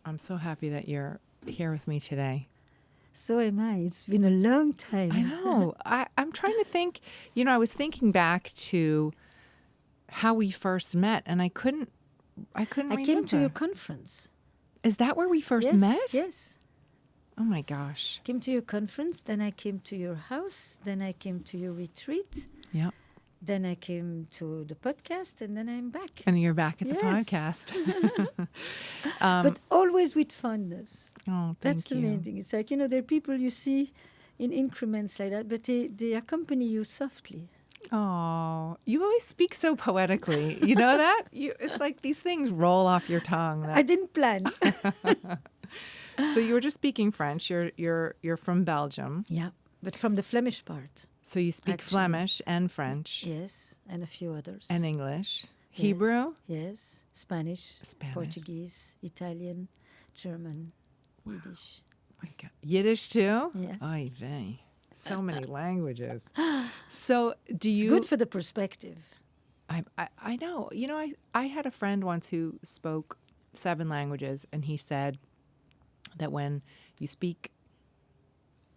I'm so happy that you're here with me today. So am I. It's been a long time. I know. I'm trying to think, I was thinking back to how we first met and I couldn't I remember. came to your conference. Is that where we first yes, met? Yes. Oh my gosh. Came to your conference, then I came to your house, then I came to your retreat. Yeah. Then I came to the podcast, and then I'm back. And you're back at the Yes. podcast. But always with fondness. Oh, thank That's the you. main thing. It's like, there are people you see in increments like that, but they accompany you softly. Oh, you always speak so poetically. You know that? It's like these things roll off your tongue. I didn't plan. So you were just speaking French. You're from Belgium. Yeah, but from the Flemish part. So you speak Actually. Flemish and French. Yes, and a few others. And English. Yes, Hebrew? Yes, Spanish, Spanish. Portuguese, Italian, German, Yiddish. My God. Yiddish too? Yes. Oy vey. So many languages. So do It's you... good for the perspective. I know. I had a friend once who spoke 7 languages, and he said that when you speak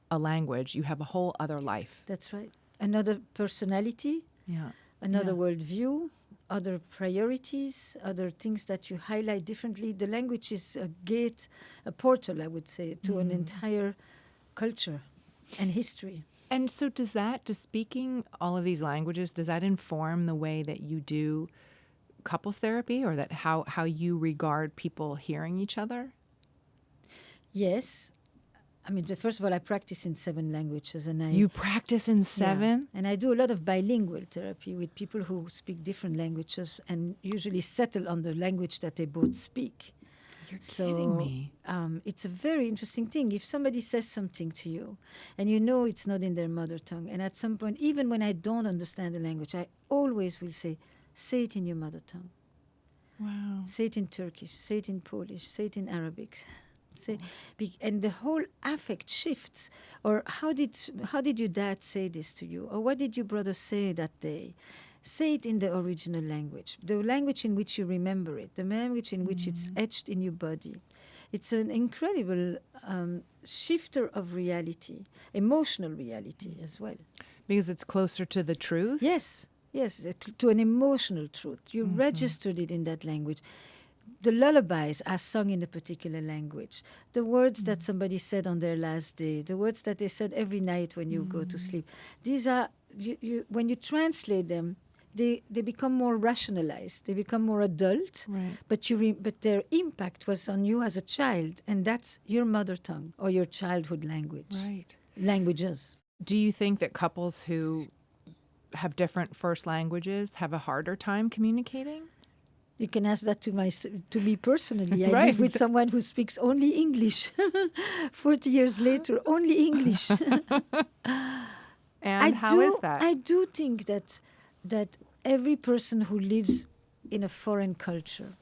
a language, you have a whole other life. That's right. Another personality, Yeah. another Yeah. worldview, other priorities, other things that you highlight differently. The language is a gate, a portal, I would say, to an entire culture and history. And so does speaking all of these languages, does that inform the way that you do couples therapy, or that how you regard people hearing each other? Yes. I mean, first of all, I practice in 7 languages, and You practice in 7? Yeah. And I do a lot of bilingual therapy with people who speak different languages and usually settle on the language that they both speak. You're kidding me. It's a very interesting thing. If somebody says something to you and you know it's not in their mother tongue, and at some point, even when I don't understand the language, I always will say it in your mother tongue. Wow. Say it in Turkish, say it in Polish, say it in Arabic. And the whole affect shifts. Or how did your dad say this to you? Or what did your brother say that day? Say it in the original language, the language in which you remember it, the language in which it's etched in your body. It's an incredible shifter of reality, emotional reality as well. Because it's closer to the truth? Yes, to an emotional truth. You registered it in that language. The lullabies are sung in a particular language. The words that somebody said on their last day, the words that they said every night when you go to sleep. These are, when you translate them, they become more rationalized. They become more adult. Right. But their impact was on you as a child, and that's your mother tongue or your childhood language. Right. Languages. Do you think that couples who have different first languages have a harder time communicating? You can ask that to me personally. I Right. live with someone who speaks only English. 40 years later, only English. And how is that? I do think that every person who lives in a foreign culture,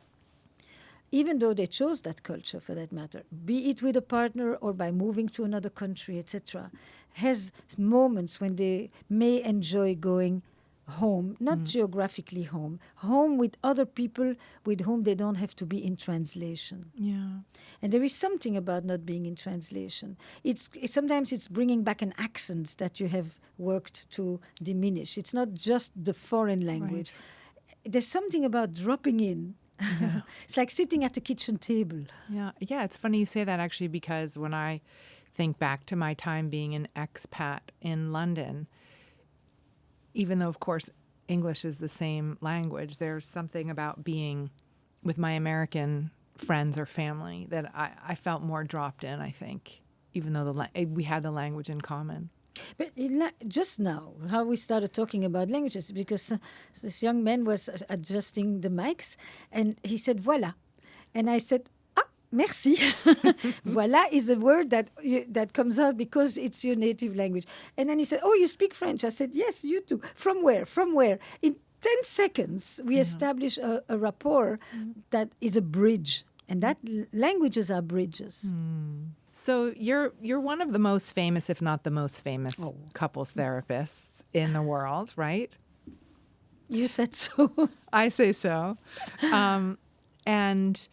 even though they chose that culture for that matter, be it with a partner or by moving to another country, etc., has moments when they may enjoy going home, not geographically home with other people with whom they don't have to be in translation. Yeah. And there is something about not being in translation. Sometimes it's bringing back an accent that you have worked to diminish. It's not just the foreign language. Right. There's something about dropping in. Yeah. It's like sitting at the kitchen table. Yeah. Yeah, it's funny you say that, actually, because when I think back to my time being an expat in London, even though, of course, English is the same language, there's something about being with my American friends or family that I felt more dropped in, I think, even though we had the language in common. But just now, how we started talking about languages, because this young man was adjusting the mics, and he said, voilà. And I said, merci. Voilà is a word that comes out because it's your native language. And then he said, oh, you speak French? I said, yes, you too. From where? From where? In 10 seconds, we establish a rapport that is a bridge. And that languages are bridges. So you're one of the most famous, if not the most famous, couples therapists in the world, right? You said so. I say so. And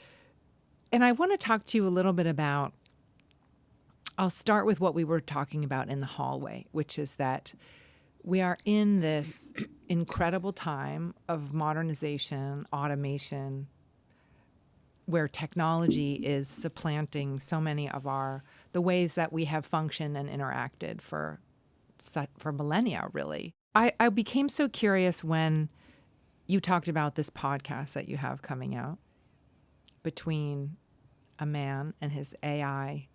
And I want to talk to you a little bit about, I'll start with what we were talking about in the hallway, which is that we are in this incredible time of modernization, automation, where technology is supplanting so many of the ways that we have functioned and interacted for millennia, really. I became so curious when you talked about this podcast that you have coming out between a man and his AI,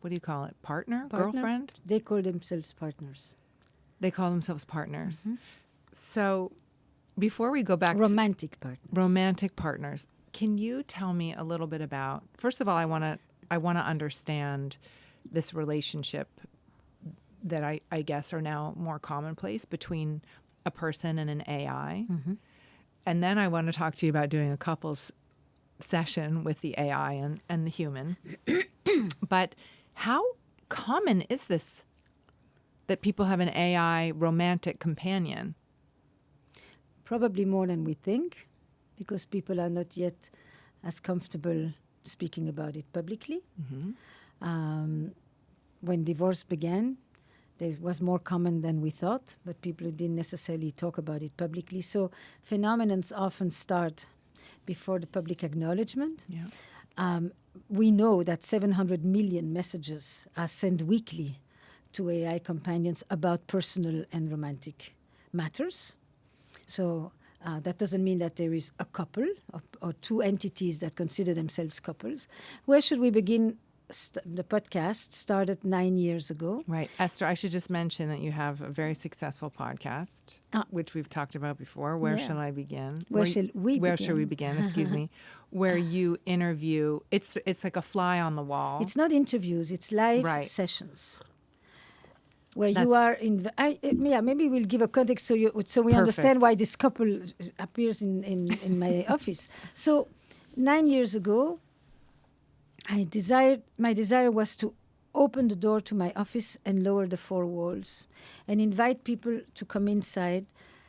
what do you call it, partner? Girlfriend? They call themselves partners. They call themselves partners. Mm-hmm. So before we go back romantic partners, can you tell me a little bit about, first of all, I want to understand this relationship that I guess are now more commonplace between a person and an AI. Mm-hmm. And then I want to talk to you about doing a couples session with the AI and the human. But how common is this, that people have an AI romantic companion? Probably more than we think, because people are not yet as comfortable speaking about it publicly. Mm-hmm. When divorce began, it was more common than we thought, but people didn't necessarily talk about it publicly. So phenomena often start before the public acknowledgement. Yeah. We know that 700 million messages are sent weekly to AI companions about personal and romantic matters. So that doesn't mean that there is a couple or two entities that consider themselves couples. Where should we begin? The podcast started 9 years ago. Right. Esther, I should just mention that you have a very successful podcast, which we've talked about before. Where shall I begin? Where shall we begin? Excuse me. Where you interview, it's like a fly on the wall. It's not interviews, it's live sessions. Where you are maybe we'll give a context so we understand why this couple appears in my office. So 9 years ago, my desire was to open the door to my office and lower the four walls and invite people to come inside,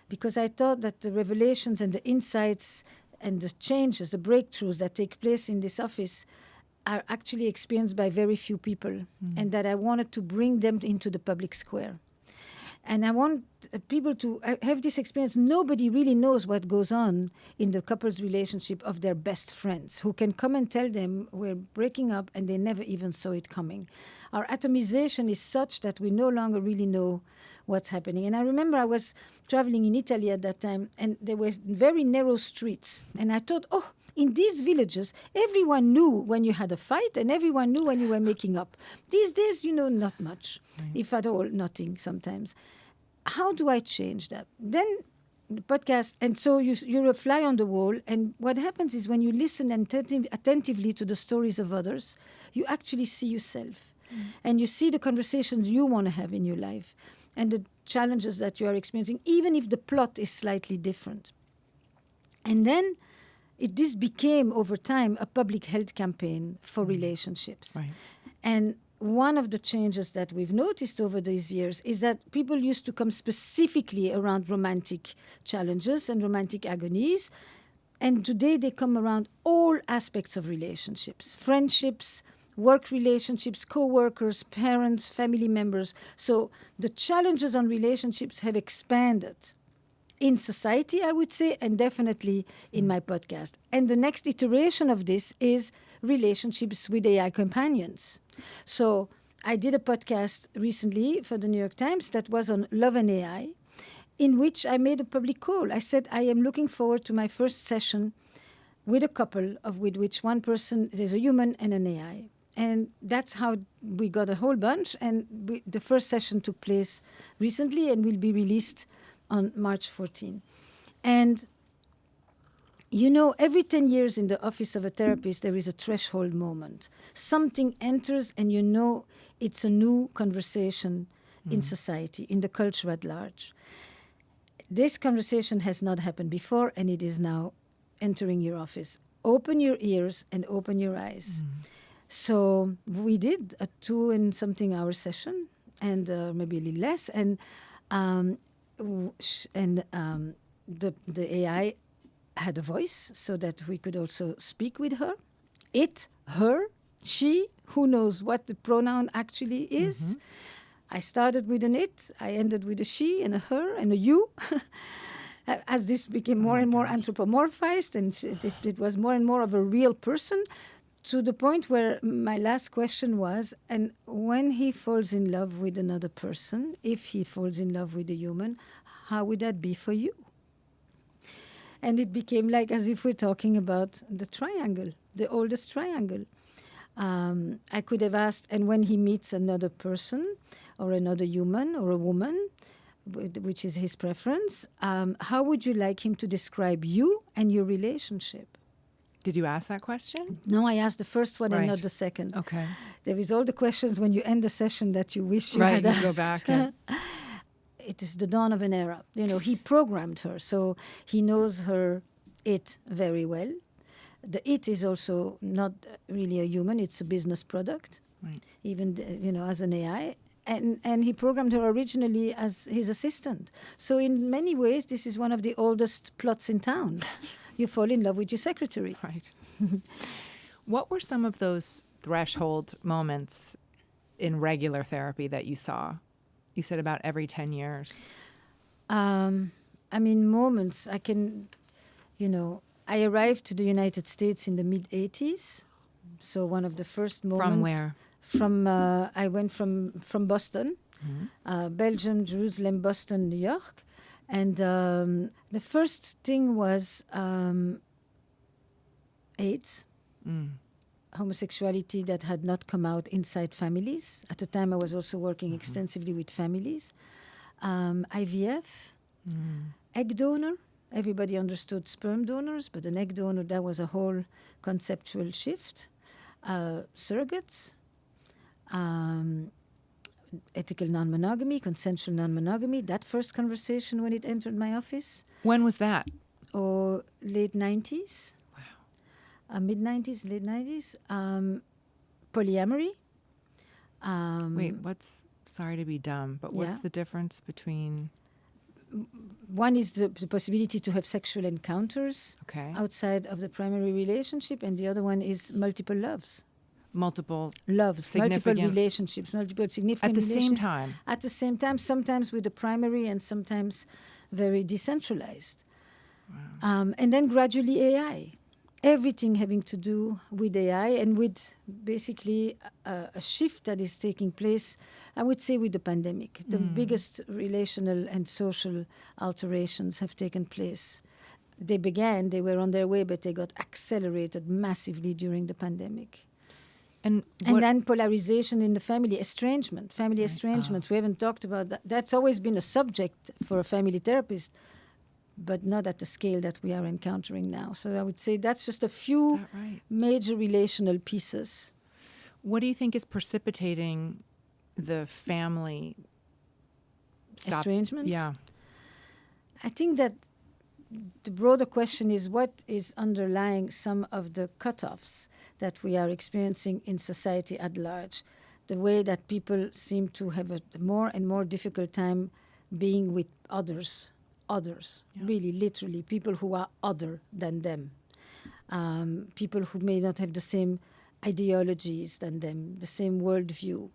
because I thought that the revelations and the insights and the changes, the breakthroughs that take place in this office are actually experienced by very few people, and that I wanted to bring them into the public square. And I want people to have this experience. Nobody really knows what goes on in the couple's relationship of their best friends, who can come and tell them we're breaking up and they never even saw it coming. Our atomization is such that we no longer really know what's happening. And I remember I was traveling in Italy at that time, and there were very narrow streets. And I thought, in these villages, everyone knew when you had a fight and everyone knew when you were making up. These days, not much, if at all, nothing sometimes. How do I change that? Then the podcast, and so you're a fly on the wall, and what happens is when you listen attentively to the stories of others, you actually see yourself. And you see the conversations you want to have in your life and the challenges that you are experiencing, even if the plot is slightly different. And then this became, over time, a public health campaign for relationships. Right. And one of the changes that we've noticed over these years is that people used to come specifically around romantic challenges and romantic agonies. And today they come around all aspects of relationships, friendships, work relationships, co-workers, parents, family members. So the challenges on relationships have expanded in society, I would say, and definitely in my podcast. And the next iteration of this is relationships with AI companions. So I did a podcast recently for the New York Times that was on love and AI, in which I made a public call. I said, I am looking forward to my first session with a couple with which one person is a human and an AI. And that's how we got a whole bunch. And the first session took place recently and will be released on March 14. And, every 10 years in the office of a therapist, there is a threshold moment. Something enters and it's a new conversation in society, in the culture at large. This conversation has not happened before, and it is now entering your office. Open your ears and open your eyes. So we did a 2-and-something-hour session, and maybe a little less, and the AI had a voice so that we could also speak with her it, her, she, who knows what the pronoun actually is. Mm-hmm. I started with an it, I ended with a she and a her and a you. As this became more and more anthropomorphized and it was more and more of a real person, to the point where my last question was, and when he falls in love with another person, if he falls in love with a human, how would that be for you? And it became like as if we're talking about the triangle, the oldest triangle. I could have asked, and when he meets another person or another human or a woman, which is his preference, how would you like him to describe you and your relationship? Did you ask that question? No, I asked the first one and Right. not the second. Okay. There is all the questions when you end the session that you wish you Right, had you go asked. back and- It is the dawn of an era. You know, he programmed her, so he knows her it very well. The it is also not really a human; it's a business product, Right. even as an AI. And he programmed her originally as his assistant. So in many ways, this is one of the oldest plots in town. You fall in love with your secretary. Right. What were some of those threshold moments in regular therapy that you saw? You said about every 10 years. Moments. I arrived to the United States in the mid-'80s. So one of the first moments. From where? I went from Boston, Belgium, Jerusalem, Boston, New York. And the first thing was AIDS, homosexuality that had not come out inside families. At the time, I was also working extensively with families. IVF, egg donor. Everybody understood sperm donors, but an egg donor, that was a whole conceptual shift. Surrogates, ethical non-monogamy, consensual non-monogamy, that first conversation when it entered my office. When was that? Or late 90s. Wow. Mid-90s, late 90s. Polyamory. Wait, sorry to be dumb, but what's Yeah. the difference between... One is the possibility to have sexual encounters Okay. outside of the primary relationship, and the other one is multiple loves. Multiple Loves, multiple significant... relationships, multiple significant At the same relationships. time. At the same time, sometimes with the primary and sometimes very decentralized. Wow. And then gradually AI. Everything having to do with AI and with basically a shift that is taking place, I would say, with the pandemic. The biggest relational and social alterations have taken place. They were on their way, but they got accelerated massively during the pandemic. And then polarization in the family, estrangement, family estrangements. We haven't talked about that. That's always been a subject for a family therapist, but not at the scale that we are encountering now. So I would say that's just a few Is that right? major relational pieces. What do you think is precipitating the family Estrangements? Yeah. I think that the broader question is what is underlying some of the cutoffs that we are experiencing in society at large. The way that people seem to have a more and more difficult time being with others, really, literally, people who are other than them, people who may not have the same ideologies than them, the same worldview,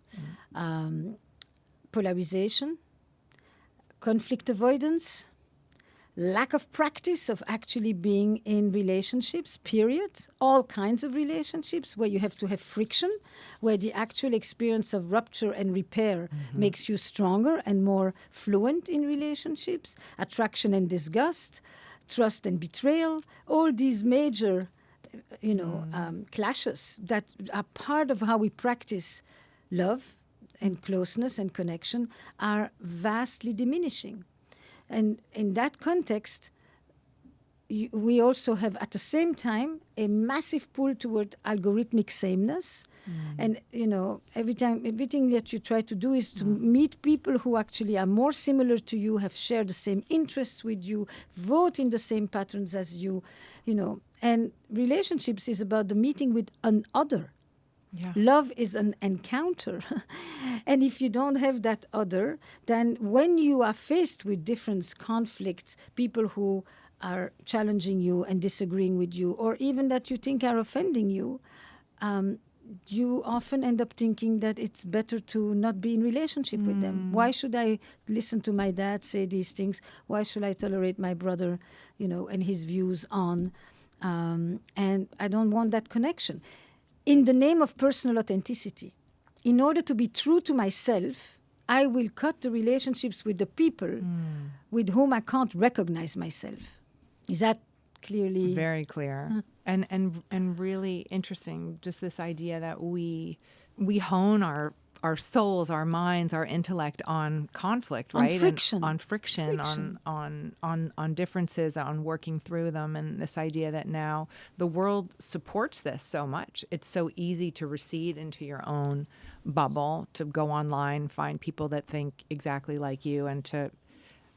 polarization, conflict avoidance, lack of practice of actually being in relationships, period. All kinds of relationships where you have to have friction, where the actual experience of rupture and repair makes you stronger and more fluent in relationships, attraction and disgust, trust and betrayal, all these major, clashes that are part of how we practice love and closeness and connection are vastly diminishing. And in that context, we also have at the same time a massive pull toward algorithmic sameness. And, everything that you try to do is to meet people who actually are more similar to you, have shared the same interests with you, vote in the same patterns as you, And relationships is about the meeting with an other. Yeah. Love is an encounter. And if you don't have that other, then when you are faced with different conflicts, people who are challenging you and disagreeing with you, or even that you think are offending you, you often end up thinking that it's better to not be in relationship with them. Why should I listen to my dad say these things? Why should I tolerate my brother, and his views on? And I don't want that connection. In the name of personal authenticity, in order to be true to myself, I will cut the relationships with the people with whom I can't recognize myself. Is that clearly? Very clear. And really interesting, just this idea that we hone our souls, our minds, our intellect on conflict, right? On friction. And on friction. On differences, on working through them, and this idea that now the world supports this so much. It's so easy to recede into your own bubble, to go online, find people that think exactly like you, and to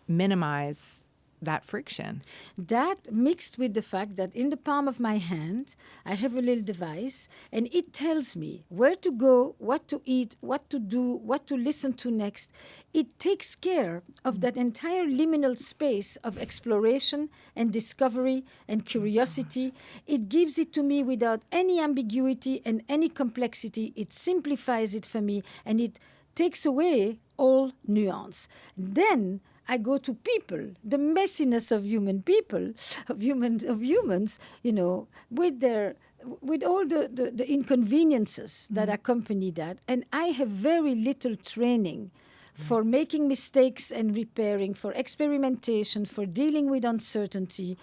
minimize that friction. That mixed with the fact that in the palm of my hand, I have a little device, and it tells me where to go, what to eat, what to do, what to listen to next. It takes care of that entire liminal space of exploration and discovery and curiosity. It gives it to me without any ambiguity and any complexity. It simplifies it for me, and it takes away all nuance. Then I go to people, the messiness of human people, of humans, with all the inconveniences that accompany that. And I have very little training for making mistakes and repairing, for experimentation, for dealing with uncertainty,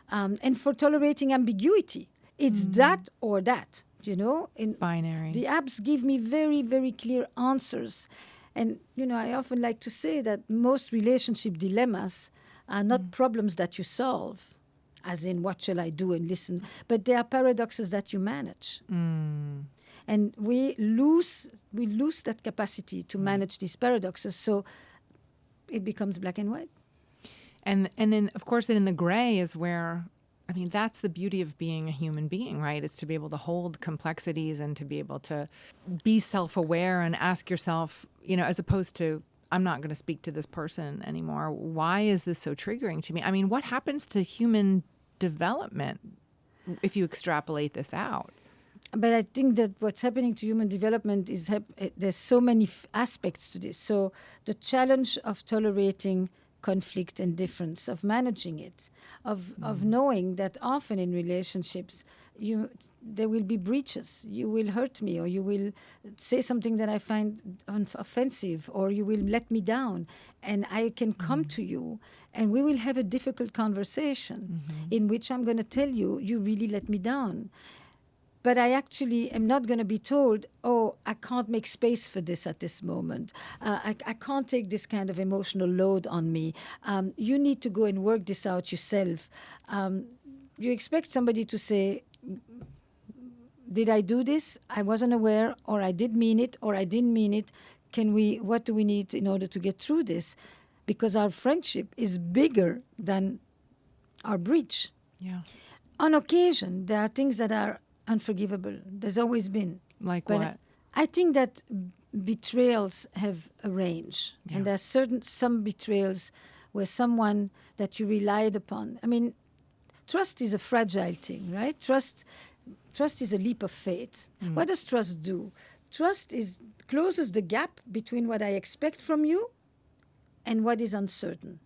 and for tolerating ambiguity. It's that or that, In Binary. The apps give me very, very clear answers. And, I often like to say that most relationship dilemmas are not problems that you solve, as in what shall I do and listen, but they are paradoxes that you manage. And we lose that capacity to manage these paradoxes, so it becomes black and white. And then, of course, in the gray is where, that's the beauty of being a human being, right? It's to be able to hold complexities and to be able to be self-aware and ask yourself, as opposed to, I'm not going to speak to this person anymore. Why is this so triggering to me? What happens to human development if you extrapolate this out? But I think that what's happening to human development is there's so many aspects to this. So the challenge of tolerating conflict and difference, of managing it, of knowing that often in relationships there will be breaches. You will hurt me, or you will say something that I find offensive, or you will let me down, and I can come to you and we will have a difficult conversation in which I'm going to tell you, you really let me down. But I actually am not going to be told, oh, I can't make space for this at this moment. I can't take this kind of emotional load on me. You need to go and work this out yourself. You expect somebody to say, did I do this? I wasn't aware, or I did mean it, or I didn't mean it. What do we need in order to get through this? Because our friendship is bigger than our breach. Yeah. On occasion, there are things that are unforgivable. There's always been. Like but what? I think that betrayals have a range. Yeah. And there are some betrayals where someone that you relied upon. Trust is a fragile thing, right? Trust is a leap of faith. What does trust do? Trust closes the gap between what I expect from you and what is uncertain.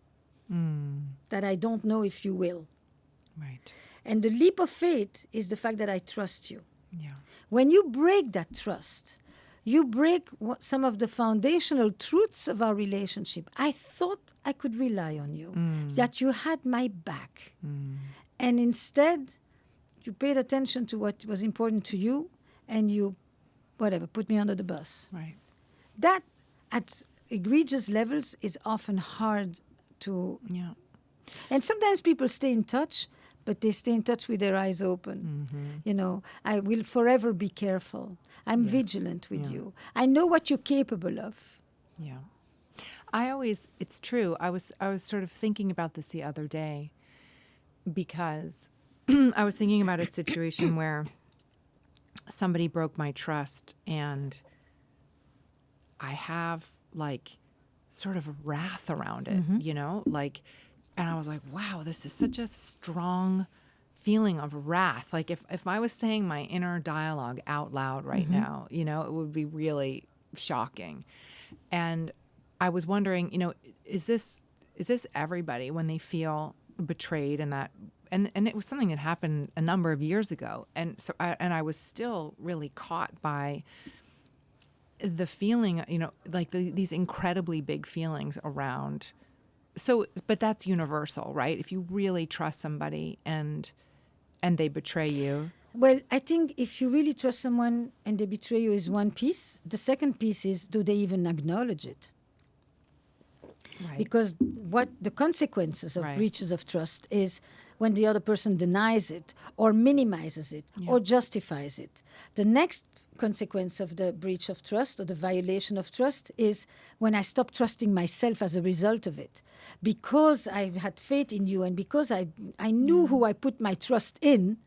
That I don't know if you will. Right. And the leap of faith is the fact that I trust you. Yeah. When you break that trust, you break some of the foundational truths of our relationship. I thought I could rely on you, that you had my back. And instead, you paid attention to what was important to you, and you, put me under the bus. Right. That, at egregious levels, is often hard to... Yeah. And sometimes people stay in touch, but they stay in touch with their eyes open. I will forever be careful. I'm vigilant with you. I know what you're capable of. Yeah. It's true. I was sort of thinking about this the other day because I was thinking about a situation where somebody broke my trust, and I have sort of wrath around it, and I was like, wow, this is such a strong feeling of wrath. Like if I was saying my inner dialogue out loud right now, it would be really shocking. And I was wondering, is this everybody when they feel betrayed and that and it was something that happened a number of years ago. And so I was still really caught by the feeling, like these incredibly big feelings around. So, but that's universal, right? If you really trust somebody and they betray you. Well, I think if you really trust someone and they betray you is one piece. The second piece is, do they even acknowledge it? Right. Because what the consequences of Right. breaches of trust is when the other person denies it or minimizes it or justifies it. The next consequence of the breach of trust or the violation of trust is when I stop trusting myself as a result of it. Because I had faith in you and because I knew who I put my trust in,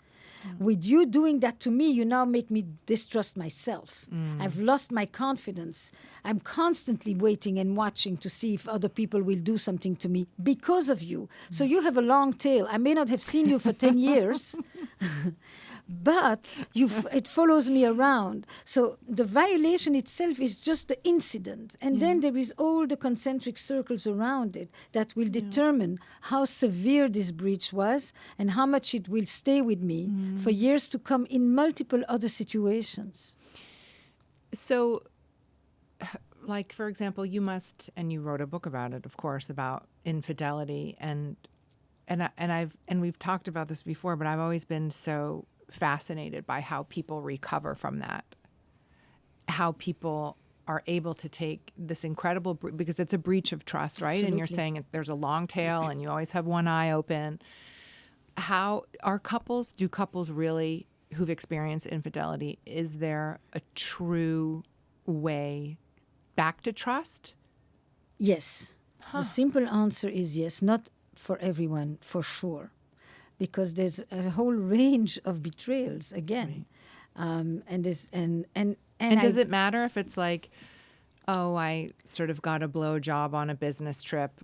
with you doing that to me, you now make me distrust myself. I've lost my confidence. I'm constantly waiting and watching to see if other people will do something to me because of you. So you have a long tail. I may not have seen you for 10 years, but it follows me around. So the violation itself is just the incident. And then there is all the concentric circles around it that will determine how severe this breach was and how much it will stay with me for years to come in multiple other situations. So, like, for example, you wrote a book about it, of course, about infidelity and we've talked about this before, but I've always been so fascinated by how people recover from that, how people are able to take this incredible, because it's a breach of trust, right? Absolutely. And you're saying there's a long tail and you always have one eye open. How do couples really who've experienced infidelity, is there a true way back to trust? Yes. The simple answer is yes. Not for everyone, for sure. Because there's a whole range of betrayals again. Right. And does it matter if it's like, oh, I sort of got a blowjob on a business trip,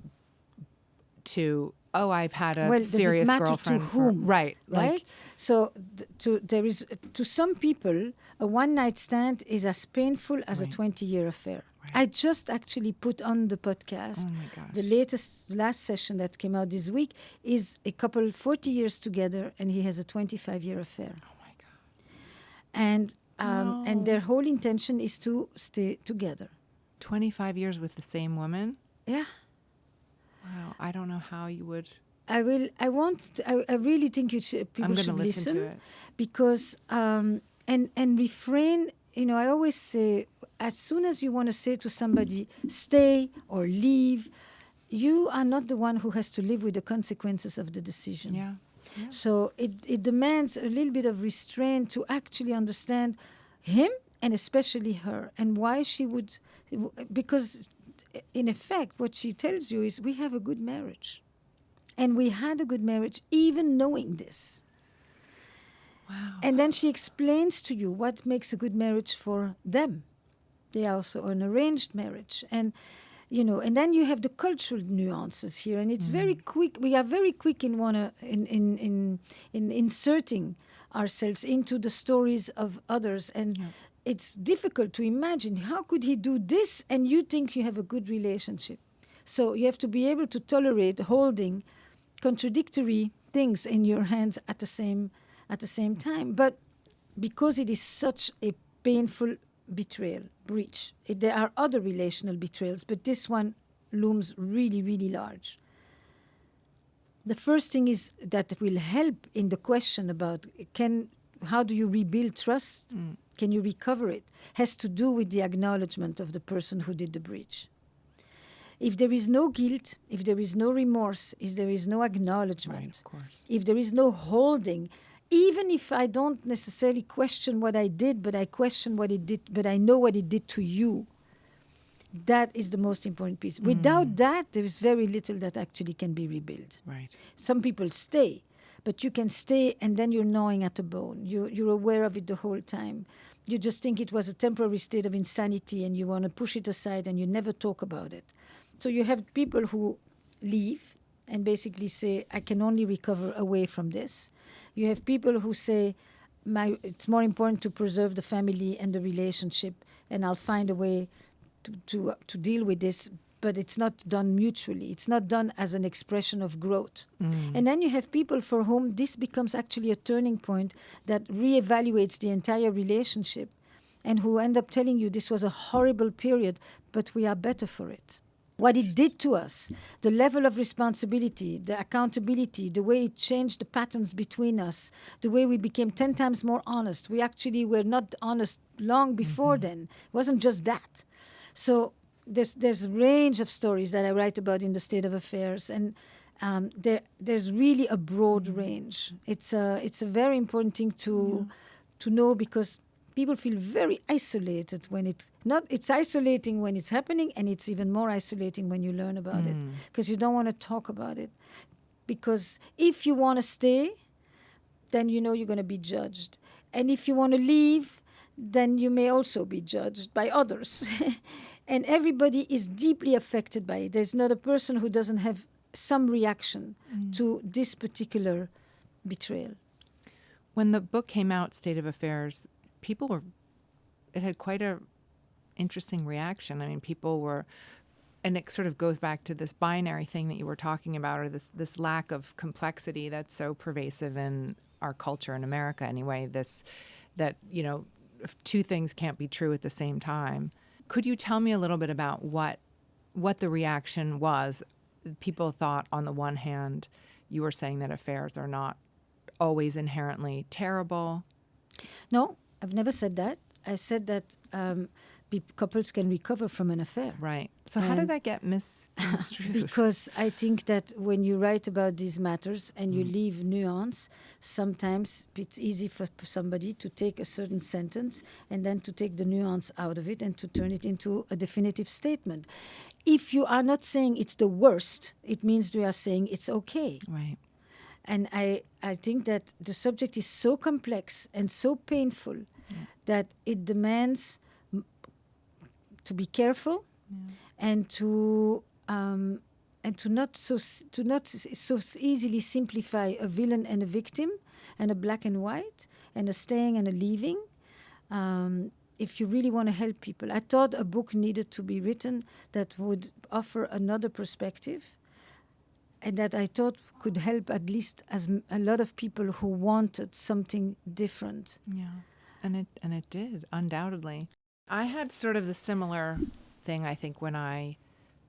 to, oh, I've had a serious does it matter girlfriend. to whom? Right. Right? So to some people, a one-night stand is as painful as a 20-year affair. Right. I just actually put on the podcast. Oh my gosh. The last session that came out this week is a couple 40 years together, and he has a 25-year affair. Oh my God. And their whole intention is to stay together. 25 years with the same woman? Yeah. Wow. I don't know how you would. I really think people should listen to it. Because and refrain. I always say, as soon as you want to say to somebody, stay or leave, you are not the one who has to live with the consequences of the decision. Yeah. So it demands a little bit of restraint to actually understand him and especially her, and why she would, because in effect what she tells you is, we have a good marriage. And we had a good marriage even knowing this. Wow. And then she explains to you what makes a good marriage for them. They are also an arranged marriage. And and then you have the cultural nuances here, and it's very quick. We are very quick in inserting ourselves into the stories of others, and it's difficult to imagine, how could he do this and you think you have a good relationship? So you have to be able to tolerate holding contradictory things in your hands at the same time. But because it is such a painful betrayal, breach, there are other relational betrayals, but this one looms really, really large. The first thing is that will help in the question about how do you rebuild trust? Can you recover it? Has to do with the acknowledgement of the person who did the breach. If there is no guilt, if there is no remorse, if there is no acknowledgement, right, of course. If there is no holding, even if I don't necessarily question what I did, but I question what it did, but I know what it did to you, that is the most important piece. Without that, there is very little that actually can be rebuilt. Right. Some people stay, but you can stay and then you're gnawing at the bone. You're aware of it the whole time. You just think it was a temporary state of insanity and you want to push it aside and you never talk about it. So you have people who leave and basically say, I can only recover away from this. You have people who say, it's more important to preserve the family and the relationship, and I'll find a way to deal with this, but it's not done mutually. It's not done as an expression of growth. And then you have people for whom this becomes actually a turning point that reevaluates the entire relationship, and who end up telling you this was a horrible period, but we are better for it. What it did to us, the level of responsibility, the accountability, the way it changed the patterns between us, the way we became 10 times more honest. We actually were not honest long before then. It wasn't just that. So there's a range of stories that I write about in the State of Affairs, and there's really a broad range. It's a very important thing to know, because people feel very isolated when it's isolating when it's happening, and it's even more isolating when you learn about it, because you don't want to talk about it. Because if you want to stay, then you know you're going to be judged. And if you want to leave, then you may also be judged by others. And everybody is deeply affected by it. There's not a person who doesn't have some reaction to this particular betrayal. When the book came out, State of Affairs, it had quite a interesting reaction. I mean, people were, and it sort of goes back to this binary thing that you were talking about, or this lack of complexity that's so pervasive in our culture in America anyway, that, two things can't be true at the same time. Could you tell me a little bit about what the reaction was? People thought, on the one hand, you were saying that affairs are not always inherently terrible. No, I've never said that. I said that couples can recover from an affair. Right. So how did that get misconstrued? Because I think that when you write about these matters and you leave nuance, sometimes it's easy for somebody to take a certain sentence and then to take the nuance out of it and to turn it into a definitive statement. If you are not saying it's the worst, it means you are saying it's okay. Right. And I think that the subject is so complex and so painful that it demands to be careful and to not so easily simplify a villain and a victim and a black and white and a staying and a leaving. If you really want to help people, I thought a book needed to be written that would offer another perspective, and that I thought could help at least as a lot of people who wanted something different. Yeah, and it did, undoubtedly. I had sort of the similar thing, I think, when I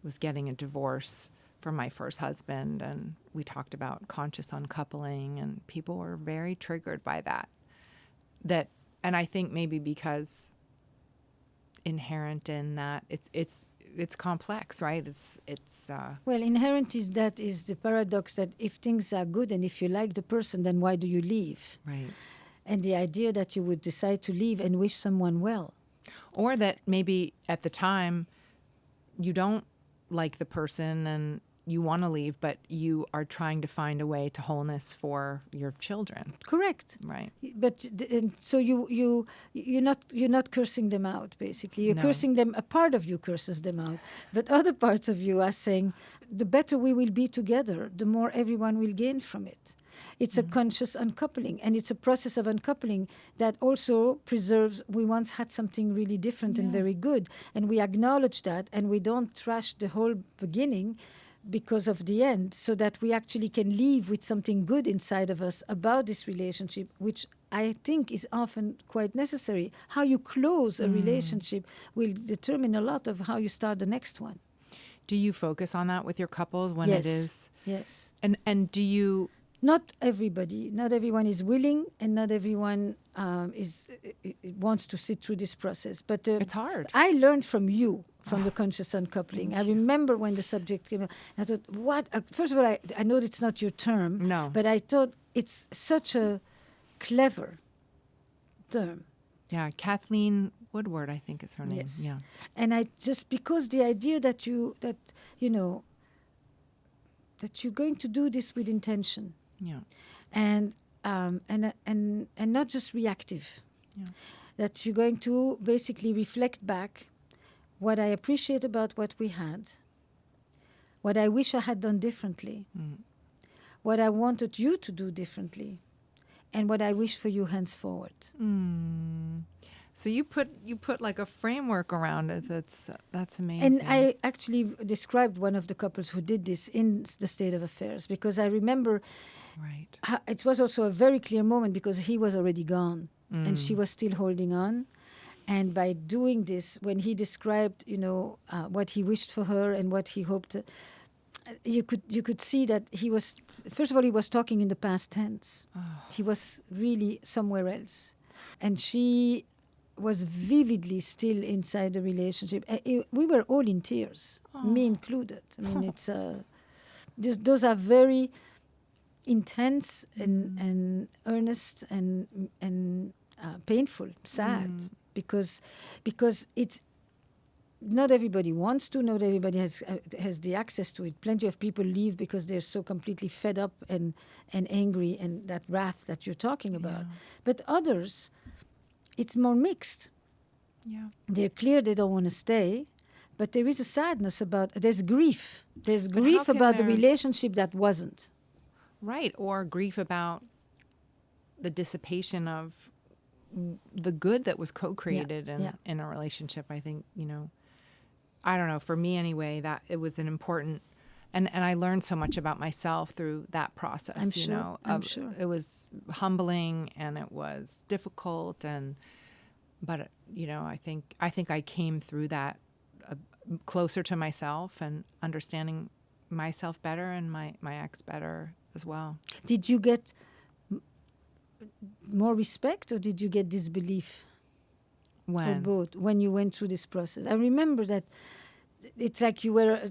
was getting a divorce from my first husband, and we talked about conscious uncoupling, and people were very triggered by that. And I think maybe because inherent in that, it's complex, right? Well, inherent is the paradox that if things are good and if you like the person, then why do you leave? Right. And the idea that you would decide to leave and wish someone well. Or that maybe at the time you don't like the person and you want to leave, but you are trying to find a way to wholeness for your children. Correct. Right. But so you're not cursing them out, basically. You're cursing them. A part of you curses them out, but other parts of you are saying, the better we will be together, the more everyone will gain from it. It's a conscious uncoupling, and it's a process of uncoupling that also preserves. We once had something really different and very good, and we acknowledge that, and we don't trash the whole beginning because of the end, so that we actually can leave with something good inside of us about this relationship, which I think is often quite necessary. How you close a relationship will determine a lot of how you start the next one. Do you focus on that with your couples when it is? Yes. And do you... Not everyone is willing, and not everyone wants to sit through this process. But it's hard. I learned from you, from the conscious uncoupling. I remember when the subject came up, I thought, what? First of all, I know it's not your term, but I thought it's such a clever term. Yeah, Kathleen Woodward, I think is her name. Yes. Yeah. And I just, because the idea that you're going to do this with intention. Yeah. And not just reactive. Yeah. That you're going to basically reflect back what I appreciate about what we had, what I wish I had done differently, what I wanted you to do differently, and what I wish for you henceforward. So you put like a framework around it. That's amazing. And I actually described one of the couples who did this in the state of affairs, because I remember right. it was also a very clear moment, because he was already gone and she was still holding on. And by doing this, when he described, what he wished for her and what he hoped, you could see that he was, first of all, he was talking in the past tense. He was really somewhere else. And she was vividly still inside the relationship. We were all in tears, me included. I mean, it's those are very intense and earnest and painful, sad, because it's not everybody wants to, not everybody has the access to it. Plenty of people leave because they're so completely fed up and angry, and that wrath that you're talking about. But others, it's more mixed. Yeah. They're clear they don't want to stay, but there is a sadness there's grief. There's grief about the relationship that wasn't. Right, or grief about the dissipation of the good that was co-created in a relationship. I think, I don't know, for me anyway, that it was an important, and I learned so much about myself through that process. I'm sure. It was humbling and it was difficult, but I think I came through that closer to myself and understanding myself better and my ex better as well. Did you get more respect, or did you get disbelief? When? Or both, when you went through this process? I remember that it's like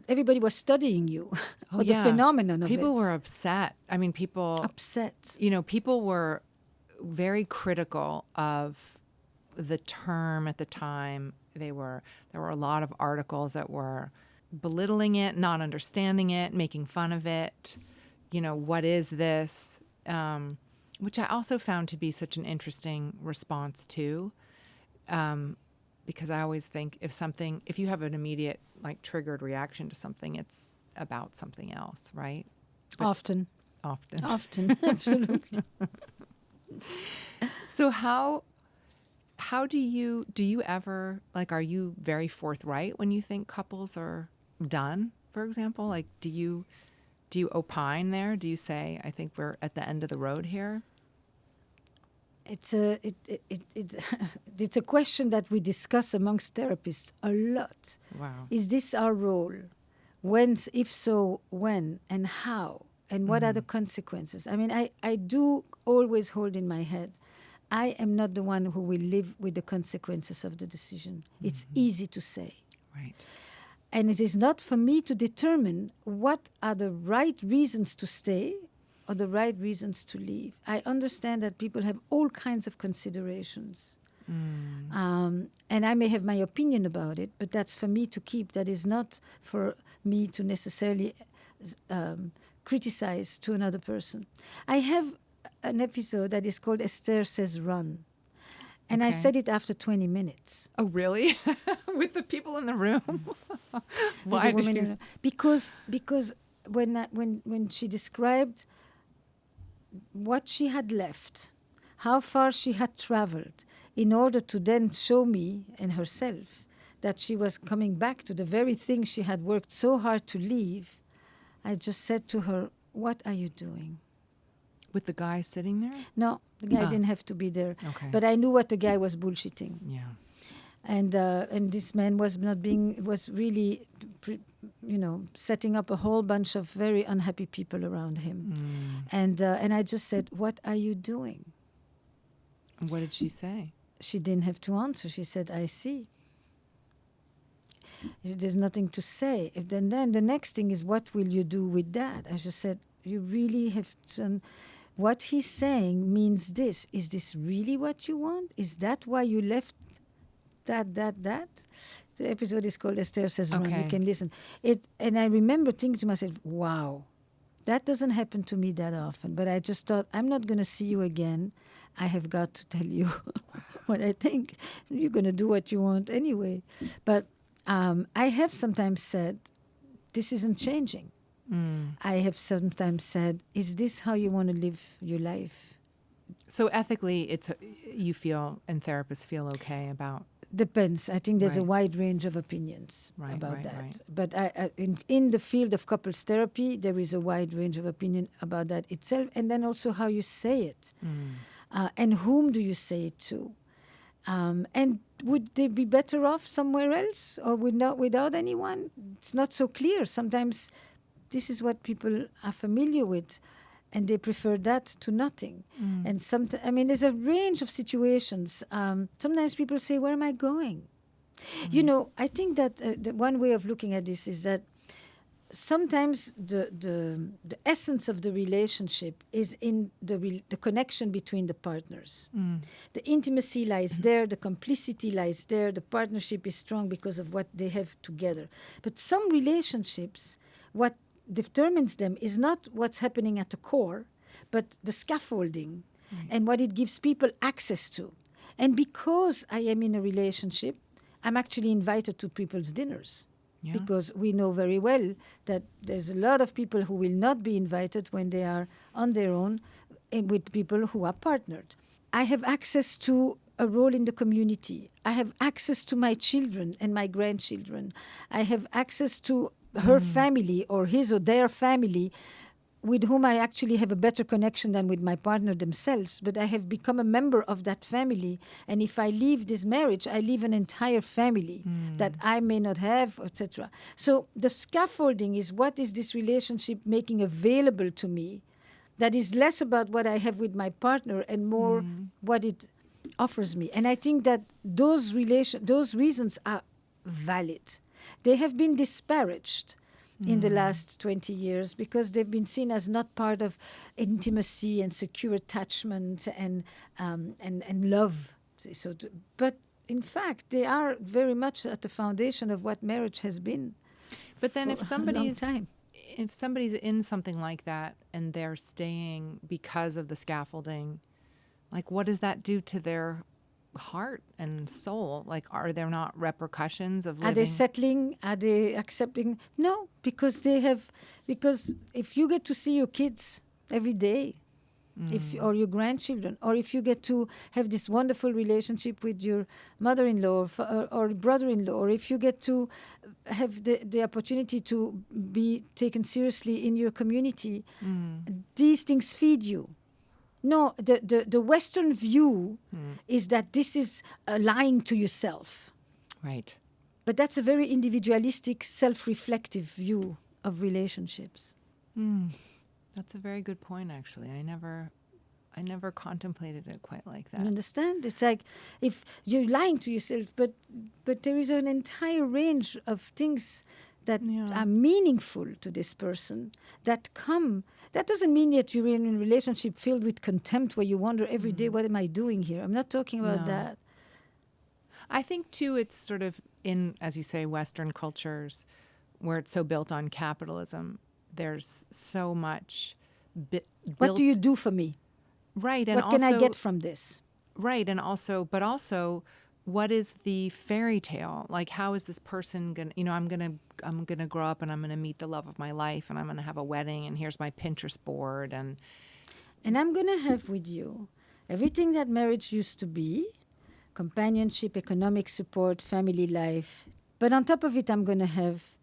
everybody was studying you, or the phenomenon of people it. Were upset. I mean, upset. People were very critical of the term at the time. There were a lot of articles that were belittling it, not understanding it, making fun of it. What is this? Which I also found to be such an interesting response too. Because I always think if you have an immediate triggered reaction to something, it's about something else, right? But often, absolutely. So how do you ever, are you very forthright when you think couples are done, for example? Do you opine there? Do you say, I think we're at the end of the road here? It's a question that we discuss amongst therapists a lot. Wow. Is this our role? When, if so, when and how? And what are the consequences? I mean, I do always hold in my head, I am not the one who will live with the consequences of the decision. It's easy to say. Right. And it is not for me to determine what are the right reasons to stay or the right reasons to leave. I understand that people have all kinds of considerations. And I may have my opinion about it, but that's for me to keep. That is not for me to necessarily criticize to another person. I have an episode that is called Esther Says Run. And I said it after 20 minutes. Oh, really? With the people in the room? Why did you? Because when she described what she had left, how far she had traveled, in order to then show me and herself that she was coming back to the very thing she had worked so hard to leave, I just said to her, "What are you doing?" With the guy sitting there? No, the guy didn't have to be there. Okay. But I knew what the guy was bullshitting. Yeah. And this man was really, setting up a whole bunch of very unhappy people around him. And I just said, "What are you doing?" What did she say? She didn't have to answer. She said, "I see." There's nothing to say. Then the next thing is, what will you do with that? I just said, you really have to. What he's saying means this. Is this really what you want? Is that why you left that? The episode is called Esther Says Run. You can listen. And I remember thinking to myself, wow, that doesn't happen to me that often. But I just thought, I'm not going to see you again. I have got to tell you what I think. You're going to do what you want anyway. But I have sometimes said, this isn't changing. I have sometimes said, is this how you want to live your life? So ethically, you feel and therapists feel okay about. Depends. I think there's a Right. wide range of opinions Right, about right, that. right. But in the field of couples therapy, there is a wide range of opinion about that itself, and then also how you say it, and whom do you say it to, and would they be better off somewhere else or without anyone? It's not so clear. Sometimes this is what people are familiar with, and they prefer that to nothing. And there's a range of situations. Sometimes people say, "Where am I going?" I think that the one way of looking at this is that sometimes the essence of the relationship is in the connection between the partners. The intimacy lies there, the complicity lies there, the partnership is strong because of what they have together. But some relationships, what determines them is not what's happening at the core, but the scaffolding and what it gives people access to. And because I am in a relationship, I'm actually invited to people's dinners. Yeah. Because we know very well that there's a lot of people who will not be invited when they are on their own with people who are partnered. I have access to a role in the community. I have access to my children and my grandchildren. I have access to her family or his or their family with whom I actually have a better connection than with my partner themselves, but I have become a member of that family. And if I leave this marriage, I leave an entire family that I may not have, etc. So the scaffolding is what is this relationship making available to me that is less about what I have with my partner and more what it offers me. And I think that those reasons are valid. They have been disparaged in the last 20 years because they've been seen as not part of intimacy and secure attachment and love. But in fact, they are very much at the foundation of what marriage has been. But then for a long time. if somebody's in something like that and they're staying because of the scaffolding, like what does that do to their heart and soul? Like, are there not repercussions of living? Are they settling? Are they accepting? No, because if you get to see your kids every day, or your grandchildren, or if you get to have this wonderful relationship with your mother-in-law or brother-in-law, or if you get to have the opportunity to be taken seriously in your community, these things feed you. No, the Western view is that this is lying to yourself. Right. But that's a very individualistic, self-reflective view of relationships. That's a very good point, actually. I never contemplated it quite like that. You understand? It's like if you're lying to yourself, but there is an entire range of things that are meaningful to this person that come. That doesn't mean that you're in a relationship filled with contempt where you wonder every day, what am I doing here? I'm not talking about that. I think, too, it's sort of in, as you say, Western cultures where it's so built on capitalism, there's so much built. What do you do for me? Right. And what can I get from this? Right. And also, what is the fairy tale? Like, how is this person going to, I'm going to grow up and I'm going to meet the love of my life and I'm going to have a wedding and here's my Pinterest board. And I'm going to have with you everything that marriage used to be, companionship, economic support, family life. But on top of it, I'm going to have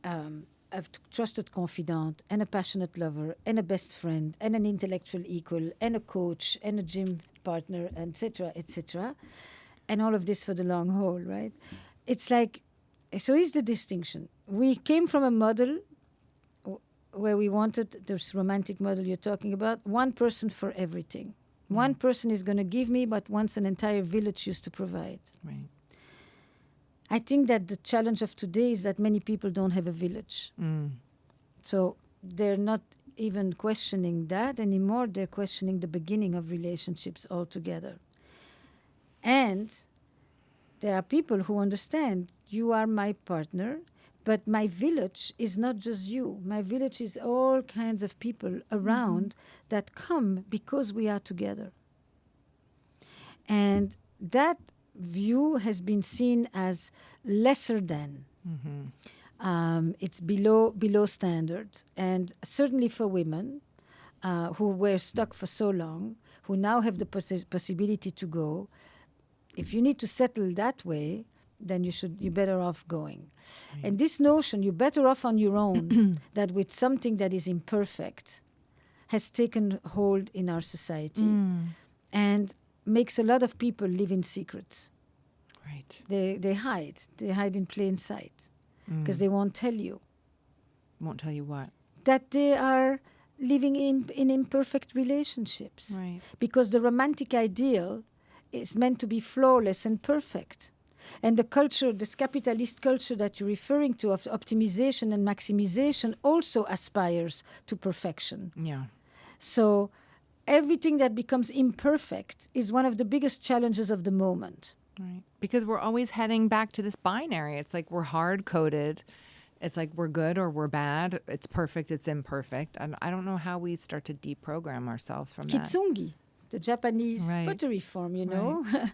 a trusted confidant and a passionate lover and a best friend and an intellectual equal and a coach and a gym partner, etc., etc., and all of this for the long haul, right? It's like, so is the distinction. We came from a model where we wanted this romantic model you're talking about, one person for everything. One person is going to give me what once an entire village used to provide. Right. I think that the challenge of today is that many people don't have a village. So they're not even questioning that anymore. They're questioning the beginning of relationships altogether. And there are people who understand you are my partner, but my village is not just you. My village is all kinds of people around that come because we are together. And that view has been seen as lesser than. It's below standard. And certainly for women who were stuck for so long, who now have the possibility to go, if you need to settle that way, then you're better off going. Right. And this notion, you're better off on your own, that with something that is imperfect, has taken hold in our society and makes a lot of people live in secrets. Right. They hide. They hide in plain sight because they won't tell you. Won't tell you what? That they are living in imperfect relationships. Right. Because the romantic ideal is meant to be flawless and perfect. And the culture, this capitalist culture that you're referring to of optimization and maximization also aspires to perfection. Yeah. So everything that becomes imperfect is one of the biggest challenges of the moment. Right. Because we're always heading back to this binary. It's like we're hard-coded. It's like we're good or we're bad. It's perfect, it's imperfect. And I don't know how we start to deprogram ourselves from that. Kitsungi, the Japanese pottery form, you know. Right.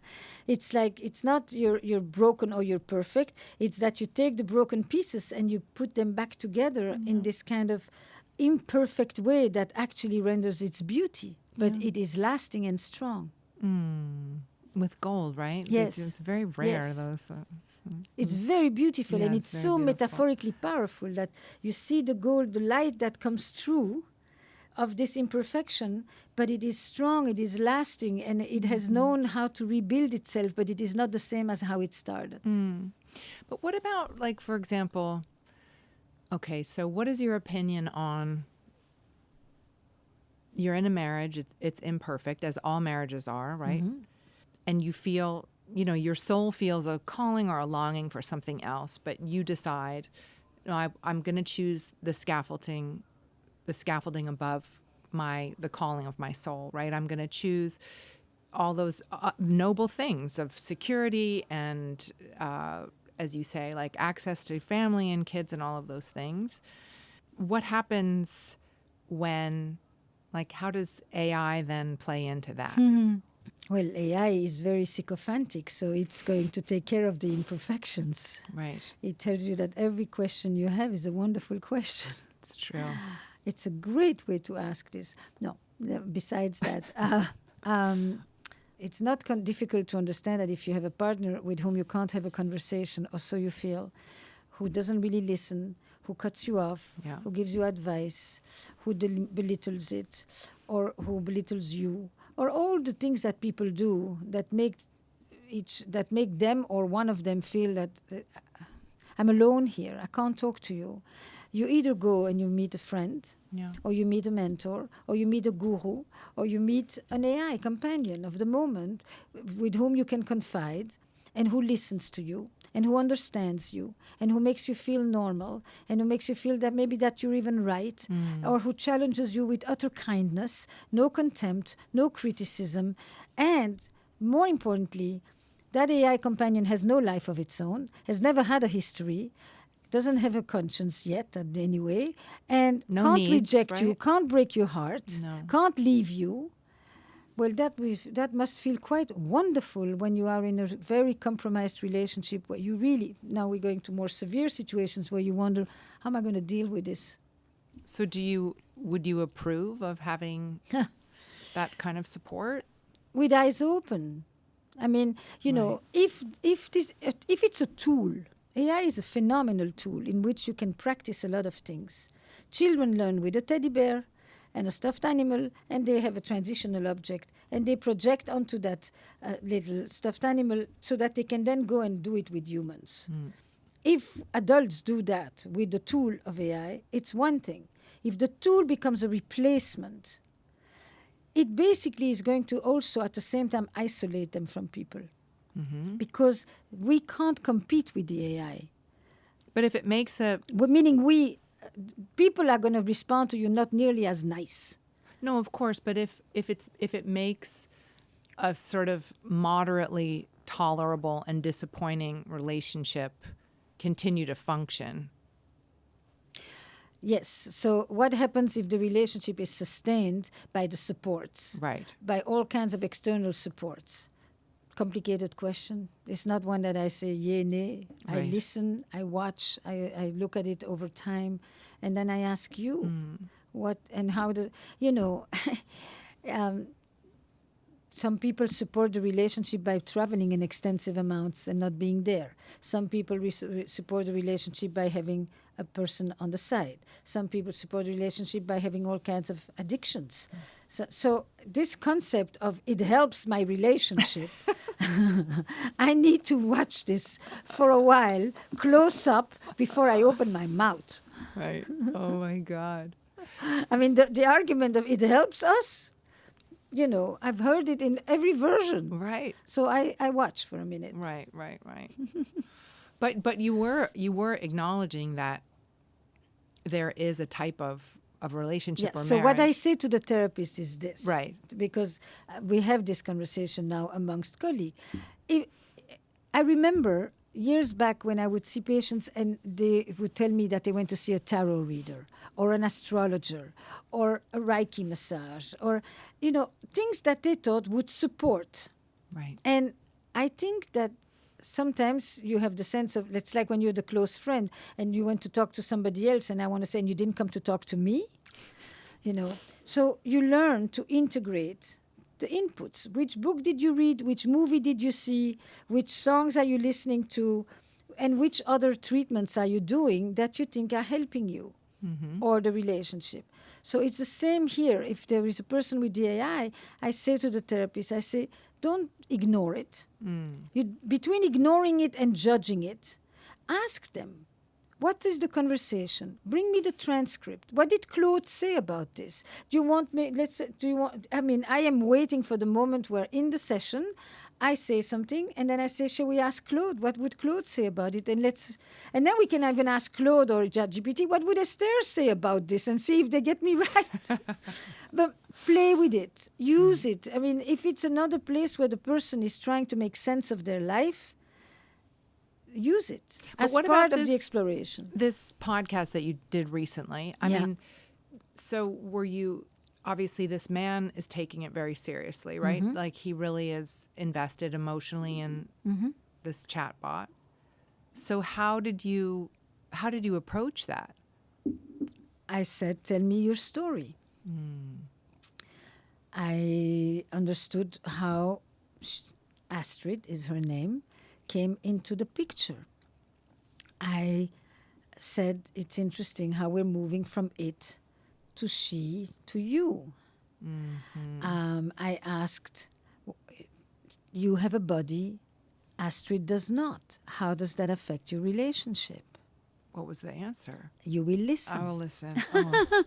It's like, it's not you're broken or you're perfect. It's that you take the broken pieces and you put them back together in this kind of imperfect way that actually renders its beauty. But it is lasting and strong. With gold, right? Yes. It's very rare, those. It's very beautiful, and it's so beautiful. metaphorically powerful that you see the gold, the light that comes through of this imperfection, but it is strong, it is lasting, and it has known how to rebuild itself, but it is not the same as how it started. But what about, like, for example, okay, so what is your opinion on, you're in a marriage, it's imperfect, as all marriages are, right? And you feel, your soul feels a calling or a longing for something else, but you decide, I'm going to choose the scaffolding above the calling of my soul, right? I'm going to choose all those noble things of security and, as you say, like access to family and kids and all of those things. What happens when, like, how does AI then play into that? Well, AI is very sycophantic, so it's going to take care of the imperfections. Right. It tells you that every question you have is a wonderful question. It's true. It's a great way to ask this. No, besides that, it's not difficult to understand that if you have a partner with whom you can't have a conversation, or so you feel, who doesn't really listen, who cuts you off, who gives you advice, who belittles it, or who belittles you, or all the things that people do that make them or one of them feel that I'm alone here, I can't talk to you. You either go and you meet a friend, or you meet a mentor, or you meet a guru, or you meet an AI companion of the moment with whom you can confide and who listens to you and who understands you and who makes you feel normal and who makes you feel that maybe that you're even right, or who challenges you with utter kindness, no contempt, no criticism, and more importantly, that AI companion has no life of its own, has never had a history, doesn't have a conscience yet anyway, and can't reject you, can't break your heart, can't leave you. Well, that must feel quite wonderful when you are in a very compromised relationship where you really, now we're going to more severe situations where you wonder, how am I going to deal with this? So would you approve of having that kind of support? With eyes open. I mean, know, if it's a tool, AI is a phenomenal tool in which you can practice a lot of things. Children learn with a teddy bear and a stuffed animal, and they have a transitional object, and they project onto that little stuffed animal so that they can then go and do it with humans. If adults do that with the tool of AI, it's one thing. If the tool becomes a replacement, it basically is going to also at the same time isolate them from people. Because we can't compete with the AI. But if it makes meaning people are going to respond to you not nearly as nice. No, of course, but if it makes a sort of moderately tolerable and disappointing relationship continue to function. Yes. So what happens if the relationship is sustained by the supports? Right. By all kinds of external supports. Complicated question. It's not one that I say yay, nay. Right. I listen, I watch, I look at it over time, and then I ask you what and how some people support the relationship by traveling in extensive amounts and not being there. Some people support the relationship by having a person on the side. Some people support the relationship by having all kinds of addictions. So this concept of it helps my relationship, I need to watch this for a while, close up, before I open my mouth. Right. Oh my God. I mean, the argument of it helps us, I've heard it in every version. Right. So I watch for a minute. Right. But you were acknowledging that there is a type of relationship or so marriage. what I say to the therapist is this. Right. Because we have this conversation now amongst colleagues. I remember years back when I would see patients and they would tell me that they went to see a tarot reader or an astrologer or a Reiki massage or, things that they thought would support. Right. And I think that sometimes you have the sense of, it's like when you're the close friend and you went to talk to somebody else and I want to say, and you didn't come to talk to me, So you learn to integrate the inputs. Which book did you read? Which movie did you see? Which songs are you listening to? And which other treatments are you doing that you think are helping you or the relationship? So it's the same here. If there is a person with DAI, I say to the therapist, I say, don't ignore it. Between ignoring it and judging it, ask them, what is the conversation? Bring me the transcript. What did Claude say about this? Do you want me, I am waiting for the moment where in the session, I say something, and then I say, shall we ask Claude? What would Claude say about it? And then we can even ask Claude or ChatGPT, what would Esther say about this? And see if they get me right. But play with it. Use it. I mean, if it's another place where the person is trying to make sense of their life, use it as part of the exploration. This podcast that you did recently, I mean, so were you... Obviously, this man is taking it very seriously, right? Like he really is invested emotionally in this chatbot. So how did you approach that? I said, tell me your story. I understood how Astrid is her name, came into the picture. I said, it's interesting how we're moving from it to she, to you. I asked, you have a body, Astrid does not. How does that affect your relationship? What was the answer? You will listen. I will listen. Oh.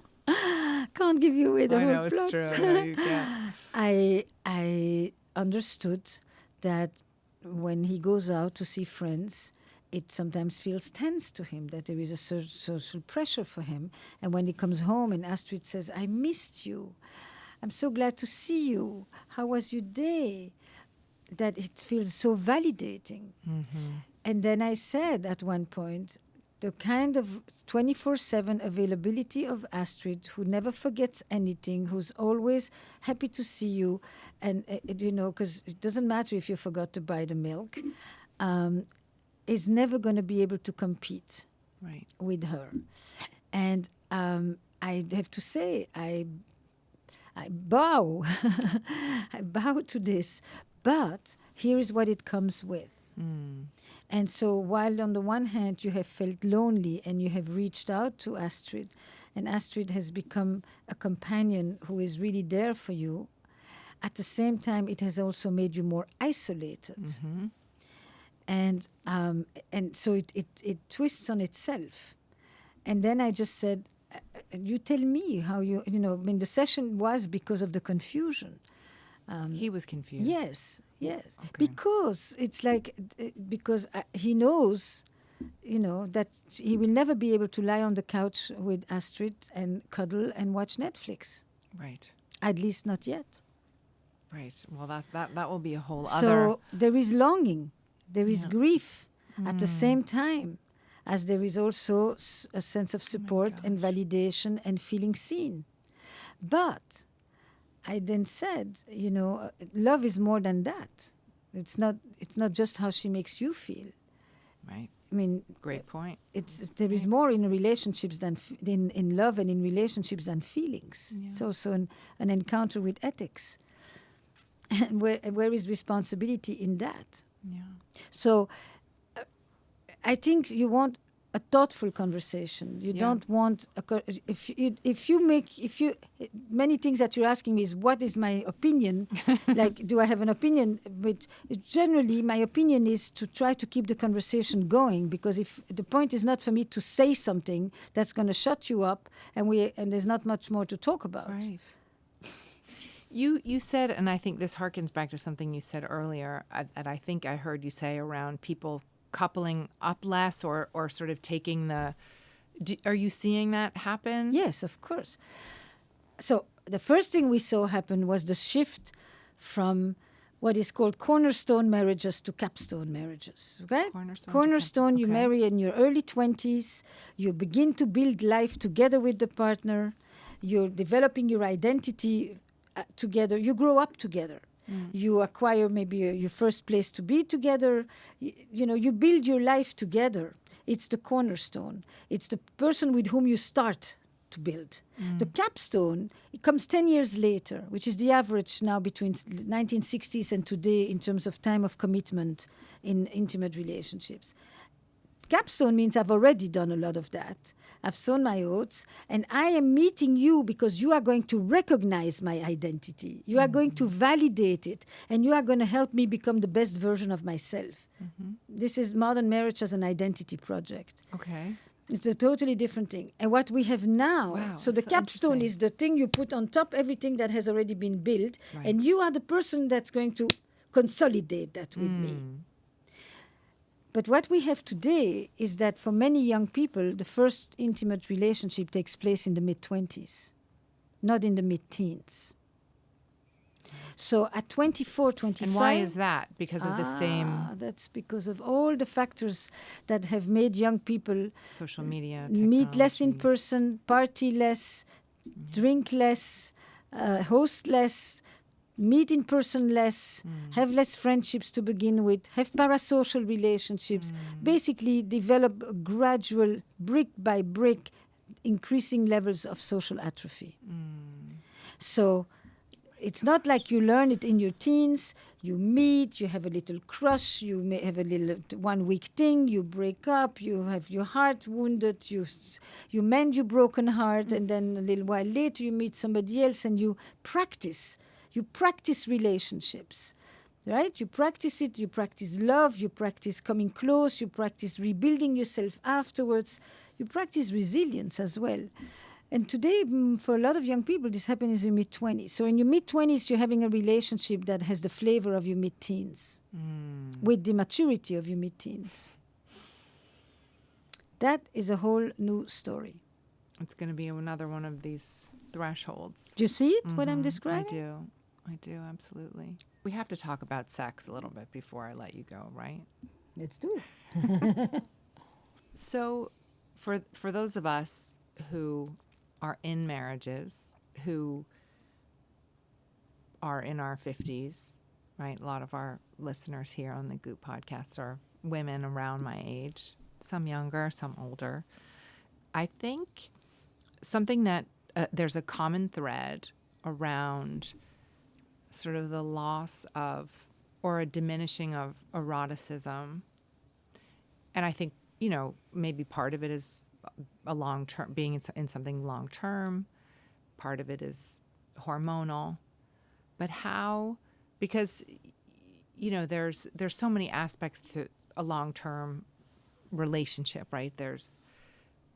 Can't give you away the whole I know, plot. it's true. No, you can't. I understood that when he goes out to see friends, it sometimes feels tense to him, that there is a social pressure for him. And when he comes home and Astrid says, I missed you. I'm so glad to see you. How was your day? That it feels so validating. And then I said at one point, the kind of 24/7 availability of Astrid, who never forgets anything, who's always happy to see you, and, because it doesn't matter if you forgot to buy the milk, is never going to be able to compete with her. And I have to say, I bow. I bow to this. But here is what it comes with. And so while on the one hand you have felt lonely and you have reached out to Astrid, and Astrid has become a companion who is really there for you, at the same time it has also made you more isolated. And so it twists on itself. And then I just said, you tell me how the session was because of the confusion. He was confused. Yes. Okay. Because it's like, he knows, that he will never be able to lie on the couch with Astrid and cuddle and watch Netflix. Right. At least not yet. Right. Well, that will be a whole other... So there is longing. There is grief at the same time, as there is also a sense of support and validation and feeling seen. But I then said, love is more than that. It's not just how she makes you feel. Right. I mean, great point. There is more in relationships than in love and in relationships than feelings. Yeah. It's also an encounter with ethics. And where is responsibility in that? Yeah. So I think you want a thoughtful conversation. You don't want many things that you're asking me is what is my opinion? Like, do I have an opinion? But generally, my opinion is to try to keep the conversation going, because if the point is not for me to say something that's going to shut you up, and there's not much more to talk about. Right. You said, and I think this harkens back to something you said earlier, that I think I heard you say around people coupling up less or sort of taking are you seeing that happen? Yes, of course. So the first thing we saw happen was the shift from what is called cornerstone marriages to capstone marriages. Okay? Cornerstone, you marry in your early 20s. You begin to build life together with the partner. You're developing your identity together. You grow up together. You acquire maybe your first place to be together. You build your life together. It's the cornerstone. It's the person with whom you start to build. The capstone, it comes 10 years later, which is the average now between 1960s and today in terms of time of commitment in intimate relationships. Capstone means I've already done a lot of that. I've sown my oats, and I am meeting you because you are going to recognize my identity. You are going to validate it, and you are going to help me become the best version of myself. This is modern marriage as an identity project. Okay. It's a totally different thing. And what we have now, so the capstone is the thing you put on top everything that has already been built, and you are the person that's going to consolidate that with me. But what we have today is that for many young people, the first intimate relationship takes place in the mid-20s, not in the mid-teens. So at 24, 25... And why is that? Because of the same... That's because of all the factors that have made young people... Social media, meet less in person, party less, drink less, host less, meet in person less, have less friendships to begin with, have parasocial relationships, basically develop gradual, brick by brick, increasing levels of social atrophy. So it's not like you learn it in your teens. You meet, you have a little crush, you may have a little 1 week thing, you break up, you have your heart wounded, you mend your broken heart, and then a little while later you meet somebody else and you practice. You practice relationships, right? You practice it, you practice love, you practice coming close, you practice rebuilding yourself afterwards, you practice resilience as well. And today, for a lot of young people, this happens in mid-20s. So in your mid-20s, you're having a relationship that has the flavor of your mid-teens, with the maturity of your mid-teens. That is a whole new story. It's going to be another one of these thresholds. Do you see it, what I'm describing? I do, absolutely. We have to talk about sex a little bit before I let you go, right? Let's do it. So for those of us who are in marriages, who are in our 50s, right? A lot of our listeners here on the Goop podcast are women around my age, some younger, some older. I think something that there's a common thread around sort of the loss of or a diminishing of eroticism. And I think, maybe part of it is a long-term, being in something long-term. Part of it is hormonal. But how, because, there's so many aspects to a long-term relationship, right? There's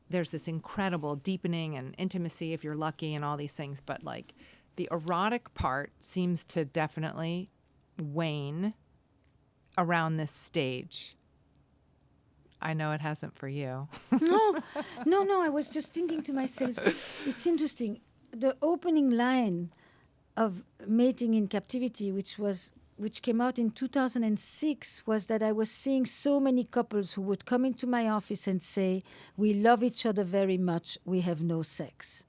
this incredible deepening and intimacy if you're lucky and all these things. But like the erotic part seems to definitely wane around this stage. I know it hasn't for you. No. I was just thinking to myself, it's interesting. The opening line of Mating in Captivity, which came out in 2006, was that I was seeing so many couples who would come into my office and say, we love each other very much, we have no sex.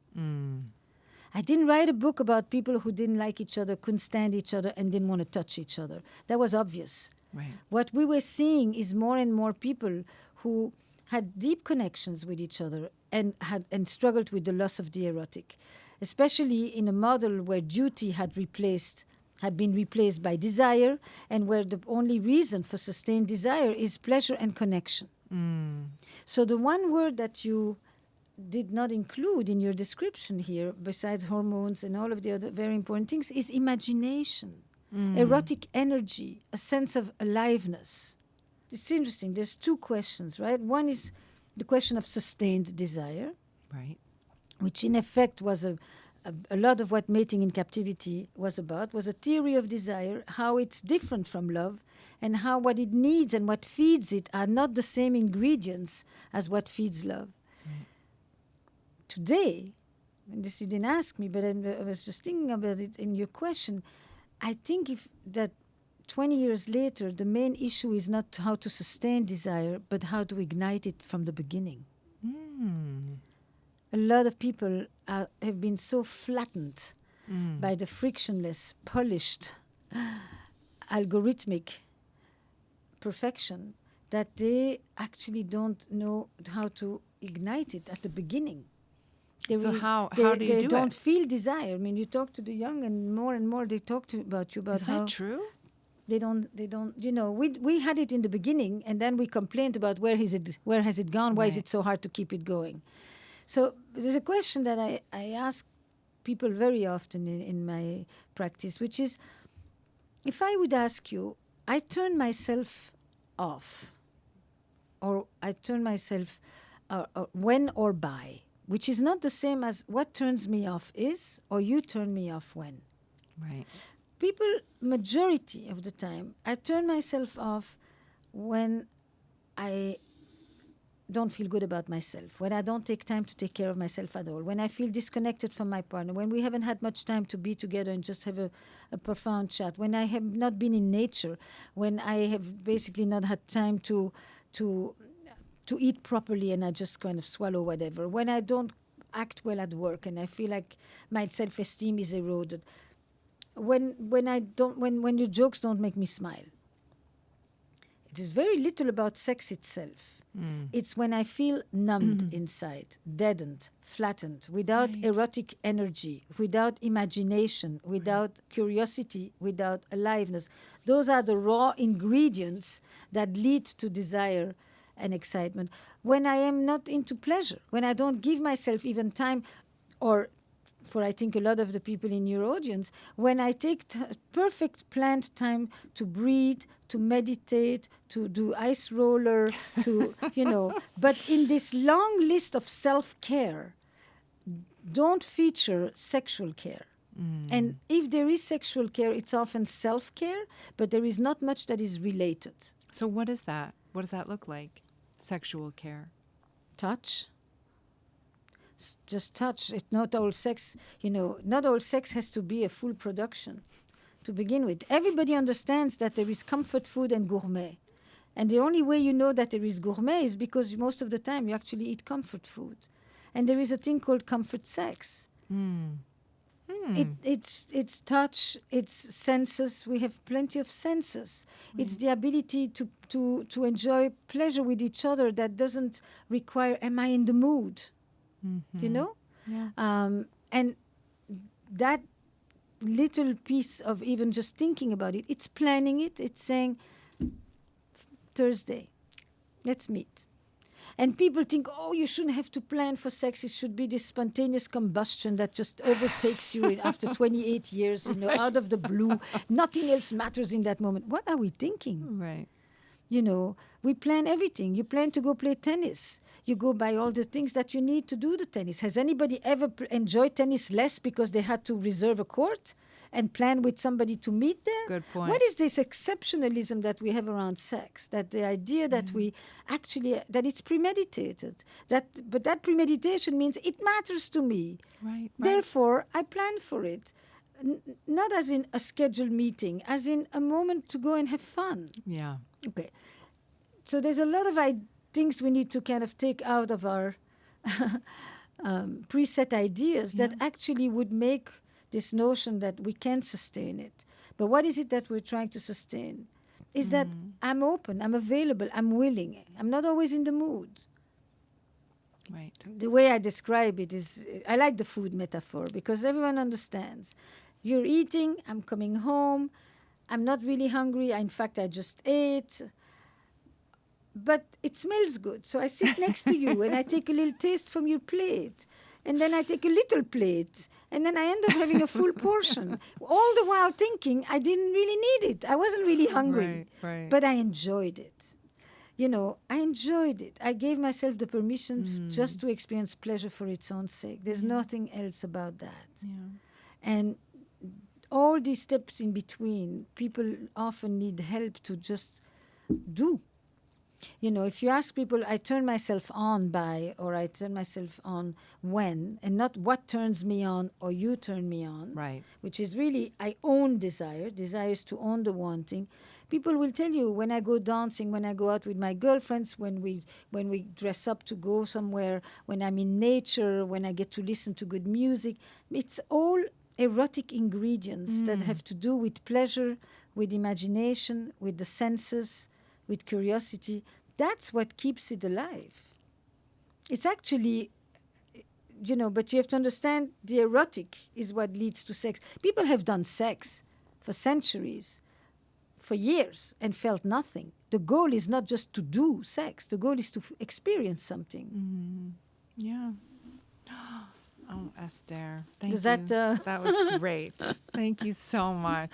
I didn't write a book about people who didn't like each other, couldn't stand each other, and didn't want to touch each other. That was obvious. Right. What we were seeing is more and more people who had deep connections with each other and struggled with the loss of the erotic, especially in a model where duty had had been replaced by desire, and where the only reason for sustained desire is pleasure and connection. So the one word that you did not include in your description here, besides hormones and all of the other very important things, is imagination, erotic energy, a sense of aliveness. It's interesting. There's two questions, right? One is the question of sustained desire, Right. which in effect was a lot of what Mating in Captivity was about, was a theory of desire, how it's different from love, and how what it needs and what feeds it are not the same ingredients as what feeds love. Today, and this you didn't ask me, but I was just thinking about it in your question, I think if that 20 years later, the main issue is not how to sustain desire, but how to ignite it from the beginning. A lot of people have been so flattened by the frictionless, polished, algorithmic perfection that they actually don't know how to ignite it at the beginning. So how do you they do don't it? feel desire. I mean, you talk to the young, and more they talk about you about Is how that true? they don't. You know, we had it in the beginning, and then we complained about where has it gone? Why is Right. it so hard to keep it going? So there's a question that I ask people very often in my practice, which is, if I would ask you, I turn myself off, or I turn myself when or by, which is not the same as what turns me off is, or you turn me off when. Right. People, majority of the time, I turn myself off when I don't feel good about myself, when I don't take time to take care of myself at all, when I feel disconnected from my partner, when we haven't had much time to be together and just have a profound chat, when I have not been in nature, when I have basically not had time to eat properly and I just kind of swallow whatever, when I don't act well at work and I feel like my self-esteem is eroded, when your jokes don't make me smile. It is very little about sex itself. It's when I feel numbed inside, deadened, flattened, without Right. erotic energy, without imagination, without curiosity, without aliveness. Those are the raw ingredients that lead to desire and excitement. When I am not into pleasure, when I don't give myself even time, or for I think a lot of the people in your audience, when I take perfect planned time to breathe, to meditate, to do ice roller, to, but in this long list of self-care, don't feature sexual care. And if there is sexual care, it's often self-care, but there is not much that is related. So what is that? What does that look like? Sexual care. Touch. Just touch. Not all sex, not all sex has to be a full production to begin with. Everybody understands that there is comfort food and gourmet. And the only way you know that there is gourmet is because most of the time you actually eat comfort food. And there is a thing called comfort sex. It's touch, it's senses. We have plenty of senses. It's the ability to enjoy pleasure with each other that doesn't require, am I in the mood? Yeah. And that little piece of even just thinking about it, it's planning it. It's saying, Thursday, let's meet. And people think, oh, you shouldn't have to plan for sex. It should be this spontaneous combustion that just overtakes you after 28 years, out of the blue. Nothing else matters in that moment. What are we thinking? Right. We plan everything. You plan to go play tennis. You go buy all the things that you need to do the tennis. Has anybody ever enjoyed tennis less because they had to reserve a court and plan with somebody to meet there? Good point. What is this exceptionalism that we have around sex? That the idea that we actually, that it's premeditated. But that premeditation means it matters to me. Right. Therefore, I plan for it. Not as in a scheduled meeting, as in a moment to go and have fun. Yeah. Okay. So there's a lot of things we need to kind of take out of our preset ideas that actually would make this notion that we can sustain it. But what is it that we're trying to sustain? Is that I'm open, I'm available, I'm willing. I'm not always in the mood. Right. The way I describe it is, I like the food metaphor because everyone understands. You're eating, I'm coming home, I'm not really hungry. In fact, I just ate. But it smells good. So I sit next to you and I take a little taste from your plate. And then I take a little plate. And then I end up having a full portion. All the while thinking I didn't really need it. I wasn't really hungry. Right. But I enjoyed it. I enjoyed it. I gave myself the permission just to experience pleasure for its own sake. There's nothing else about that. Yeah. And all these steps in between, people often need help to just do. If you ask people, I turn myself on by, or I turn myself on when, and not what turns me on or you turn me on, Right. which is really, I own desire. Desire is to own the wanting. People will tell you when I go dancing, when I go out with my girlfriends, when we dress up to go somewhere, when I'm in nature, when I get to listen to good music, it's all erotic ingredients that have to do with pleasure, with imagination, with the senses, with curiosity. That's what keeps it alive. It's actually, but you have to understand the erotic is what leads to sex. People have done sex for centuries, for years, and felt nothing. The goal is not just to do sex. The goal is to experience something. Yeah. Oh, Esther, thank Does you. that, That was great. Thank you so much.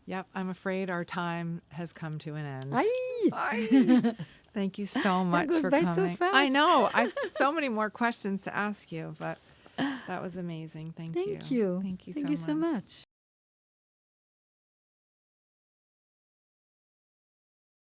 Yep, I'm afraid our time has come to an end. Thank you so much goes for by so coming. I fast. know. I've so many more questions to ask you, but that was amazing. Thank you. Thank you. Thank you Thank so you much. so much.